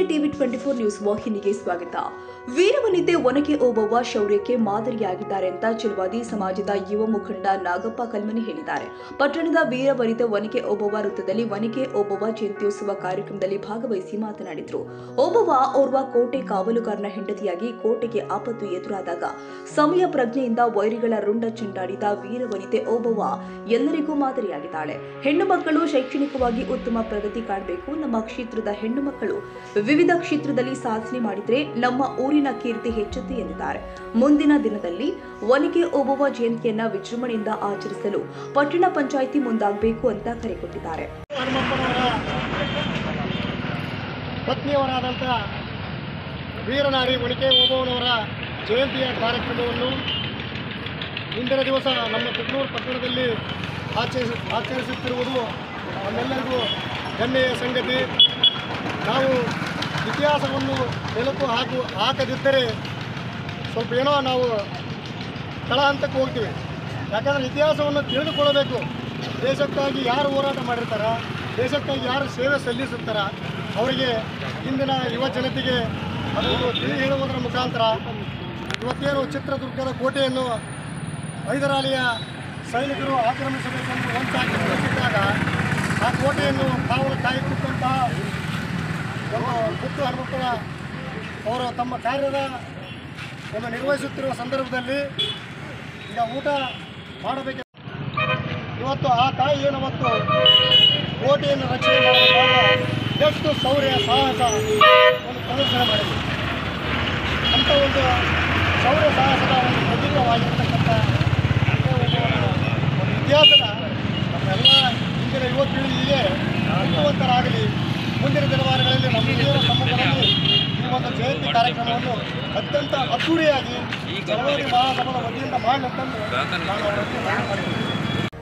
TV 24 news ವಾಹಿನಿಗೆ ಸ್ವಾಗತ. ವೀರವನಿತೆ ಒನಕೆ ಓಬವ್ವ ಶೌರ್ಯಕ್ಕೆ ಮಾದರಿಯಾಗಿದ್ದಾರೆ ಅಂತ ಚಿಲ್ವಾದಿ ಸಮಾಜದ ಯುವ ಮುಖಂಡ ನಾಗಪ್ಪ ಕಲ್ಮನಿ ಹೇಳಿದ್ದಾರೆ. ಪಟ್ಟಣದ ವೀರವನಿತೆ ಒನಕೆ ಓಬವ್ವ ವೃತ್ತದಲ್ಲಿ ಒನಕೆ ಓಬವ್ವ ಜಯಂತ್ಯೋತ್ಸವ ಕಾರ್ಯಕ್ರಮದಲ್ಲಿ ಭಾಗವಹಿಸಿ ಮಾತನಾಡಿದರು. ಓಬವ್ವ ಓರ್ವ ಕೋಟೆ ಕಾವಲುಗಾರನ ಹೆಂಡತಿಯಾಗಿ ಕೋಟೆಗೆ ಆಪತ್ತು ಎದುರಾದಾಗ ಸಮಯ ಪ್ರಜ್ಞೆಯಿಂದ ವೈರಿಗಳ ರುಂಡ ಚೆಂಡಾಡಿದ ವೀರವನಿತೆ ಓಬವ್ವ ಎಲ್ಲರಿಗೂ ಮಾದರಿಯಾಗಿದ್ದಾಳೆ. ಹೆಣ್ಣು ಮಕ್ಕಳು ಶೈಕ್ಷಣಿಕವಾಗಿ ಉತ್ತಮ ಪ್ರಗತಿ ಕಾಣಬೇಕು. ನಮ್ಮ ಕ್ಷೇತ್ರದ ಹೆಣ್ಣು ಮಕ್ಕಳು ವಿವಿಧ ಕ್ಷೇತ್ರದಲ್ಲಿ ಸಾಧನೆ ಮಾಡಿದರೆ ನಮ್ಮ ಊರಿನ ಕೀರ್ತಿ ಹೆಚ್ಚುತ್ತೆ ಎಂದಿದ್ದಾರೆ. ಮುಂದಿನ ದಿನದಲ್ಲಿ ಒನಕೆ ಓಬವ್ವ ಜಯಂತಿಯನ್ನ ವಿಜೃಂಭಣೆಯಿಂದ ಆಚರಿಸಲು ಪಟ್ಟಣ ಪಂಚಾಯಿತಿ ಮುಂದಾಗಬೇಕು ಅಂತ ಕರೆ ಕೊಟ್ಟಿದ್ದಾರೆ. ಪತ್ನಿಯವರಾದಂತಹ ವೀರನಾರಿ ಒನಕೆ ಓಬವ್ವನವರ ಜಯಂತಿಯ ಕಾರ್ಯಕ್ರಮವನ್ನು ಇಂದಿನ ದಿವಸ ನಮ್ಮ ಕುಟ್ನೂರು ಪಟ್ಟಣದಲ್ಲಿ ಆಚರಿಸುತ್ತಿರುವುದು ನಮ್ಮೆಲ್ಲರಿಗೂ ಹೆಮ್ಮೆಯ ಸಂಗತಿ. ನಾವು ಇತಿಹಾಸವನ್ನು ಮೆಲುಕು ಹಾಕದಿದ್ದರೆ ಸ್ವಲ್ಪ ಏನೋ ನಾವು ತಳ ಹಂತಕ್ಕೆ ಹೋಗ್ತೀವಿ. ಯಾಕಂದರೆ ಇತಿಹಾಸವನ್ನು ತಿಳಿದುಕೊಳ್ಳಬೇಕು. ದೇಶಕ್ಕಾಗಿ ಯಾರು ಹೋರಾಟ ಮಾಡಿರ್ತಾರ, ದೇಶಕ್ಕಾಗಿ ಯಾರು ಸೇವೆ ಸಲ್ಲಿಸುತ್ತಾರ, ಅವರಿಗೆ ಇಂದಿನ ಯುವ ಜನತೆಗೆ ಅದನ್ನು ತಿಳಿ ಹೇಳುವುದರ ಮುಖಾಂತರ ಇವತ್ತೇನು ಚಿತ್ರದುರ್ಗದ ಕೋಟೆಯನ್ನು ಹೈದರಾಲಿಯ ಸೈನಿಕರು ಆಕ್ರಮಿಸಬೇಕೆಂದು ಒಂದಾಗಿ ನಡೆಸಿದ್ದಾಗ ಆ ಕೋಟೆಯನ್ನು ಕಾವಲು ಕಾಯುತ್ತಿದ್ದಂತಹ ಪುಟ್ಟು ಹನುಮಪ್ಪನ ಅವರು ತಮ್ಮ ಕಾರ್ಯದ ಒಂದು ನಿರ್ವಹಿಸುತ್ತಿರುವ ಸಂದರ್ಭದಲ್ಲಿ ಈಗ ಊಟ ಮಾಡಬೇಕು. ಇವತ್ತು ಆ ತಾಯಿ ಏನು ಮತ್ತು ಕೋಟೆಯನ್ನು ರಕ್ಷಣೆ ಮಾಡುವಾಗ ಎಷ್ಟು ಶೌರ್ಯ ಸಾಹಸ ಒಂದು ಪ್ರದರ್ಶನ ಮಾಡಿದೆ. ಅಂಥ ಒಂದು ಶೌರ್ಯ ಸಾಹಸದ ಒಂದು ಪ್ರತೀಕವಾಗಿರ್ತಕ್ಕಂಥ ಒಂದು ಇತಿಹಾಸದ ನಮ್ಮೆಲ್ಲ ಇಂದಿನ ಯುವ ಪೀಳಿಗೆಗೆ ಬುದ್ಧಿವಂತರಾಗಲಿ. ಮುಂದಿನ ದಿನಮಾನಗಳಲ್ಲಿ ನಮ್ಮ ಹಿರಿಯರ ಸಮ್ಮುಖದಲ್ಲಿ ಈ ಒಂದು ಜಯಂತಿ ಕಾರ್ಯಕ್ರಮವನ್ನು ಅತ್ಯಂತ ಅದ್ದೂರಿಯಾಗಿ ಚಳವಳಿ ಮಹಾಸಭಾದ ವತಿಯಿಂದ ಮಾಡಲೆಂದು ನಾನು ಅವರಲ್ಲಿ ಮನವಿ ಮಾಡಿದ್ದೇನೆ.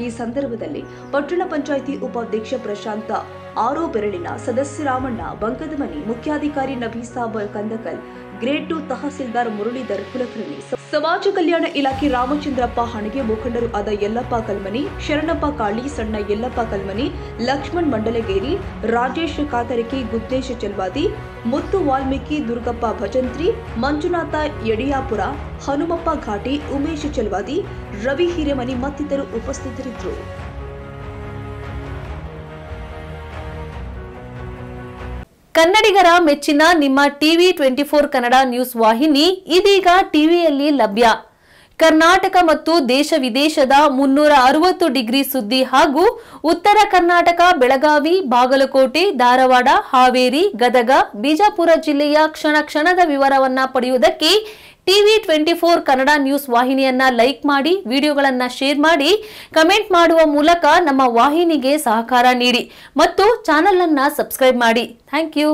ಈ ಸಂದರ್ಭದಲ್ಲಿ ಪಟ್ಟಣ ಪಂಚಾಯಿತಿ ಉಪಾಧ್ಯಕ್ಷ ಪ್ರಶಾಂತ ಆರೋ ಬೆರಳಿನ, ಸದಸ್ಯ ರಾಮಣ್ಣ ಬಂಕದಮನಿ, ಮುಖ್ಯಾಧಿಕಾರಿ ನಬೀಸಾಬ್ ಕಂದಕಲ್, ಗ್ರೇಡ್ 2 ತಹಸೀಲ್ದಾರ್ ಮುರಳೀಧರ್ ಕುಲಕರ್ಣಿ, ಸಮಾಜ ಕಲ್ಯಾಣ ಇಲಾಖೆ ರಾಮಚಂದ್ರಪ್ಪ ಹಣಗೆ, ಮುಖಂಡರು ಆದ ಯಲ್ಲಪ್ಪ ಕಲ್ಮನಿ, ಶರಣಪ್ಪ ಕಾಳಿ, ಸಣ್ಣ ಯಲ್ಲಪ್ಪ ಕಲ್ಮನಿ, ಲಕ್ಷ್ಮಣ್ ಮಂಡಲಗೇರಿ, ರಾಜೇಶ್ ಕಾತರಕಿ, ಗುದ್ದೇಶ ಚಲ್ವಾದಿ, ಮುತ್ತು ವಾಲ್ಮೀಕಿ, ದುರ್ಗಪ್ಪ ಭಜಂತ್ರಿ, ಮಂಜುನಾಥ ಯಡಿಯಾಪುರ, ಹನುಮಪ್ಪ ಘಾಟಿ, ಉಮೇಶ್ ಚಲ್ವಾದಿ, ರವಿ ಹಿರೇಮನಿ ಮತ್ತಿತರರು ಉಪಸ್ಥಿತರಿದ್ದರು. ಕನ್ನಡಿಗರ ಮೆಚ್ಚಿನ ನಿಮ್ಮ ಟಿವಿ 24 ಕನ್ನಡ ನ್ಯೂಸ್ ವಾಹಿನಿ ಇದೀಗ ಟಿವಿಯಲ್ಲಿ ಲಭ್ಯ. ಕರ್ನಾಟಕ ಮತ್ತು ದೇಶ ವಿದೇಶದ 360 ಡಿಗ್ರಿ ಸುದ್ದಿ ಹಾಗೂ ಉತ್ತರ ಕರ್ನಾಟಕ, ಬೆಳಗಾವಿ, ಬಾಗಲಕೋಟೆ, ಧಾರವಾಡ, ಹಾವೇರಿ, ಗದಗ, ಬಿಜಾಪುರ ಜಿಲ್ಲೆಯ ಕ್ಷಣ ಕ್ಷಣದ ವಿವರವನ್ನ ಪಡೆಯುವುದಕ್ಕೆ ಟಿವಿ 24 ಕನ್ನಡ ನ್ಯೂಸ್ ವಾಹಿನಿಯನ್ನ ಲೈಕ್ ಮಾಡಿ, ವಿಡಿಯೋಗಳನ್ನ ಶೇರ್ ಮಾಡಿ, ಕಮೆಂಟ್ ಮಾಡುವ ಮೂಲಕ ನಮ್ಮ ವಾಹಿನಿಗೆ ಸಹಕಾರ ನೀಡಿ ಮತ್ತು ಚಾನೆಲ್ ಅನ್ನ ಸಬ್ಸ್ಕ್ರೈಬ್ ಮಾಡಿ. Thank you.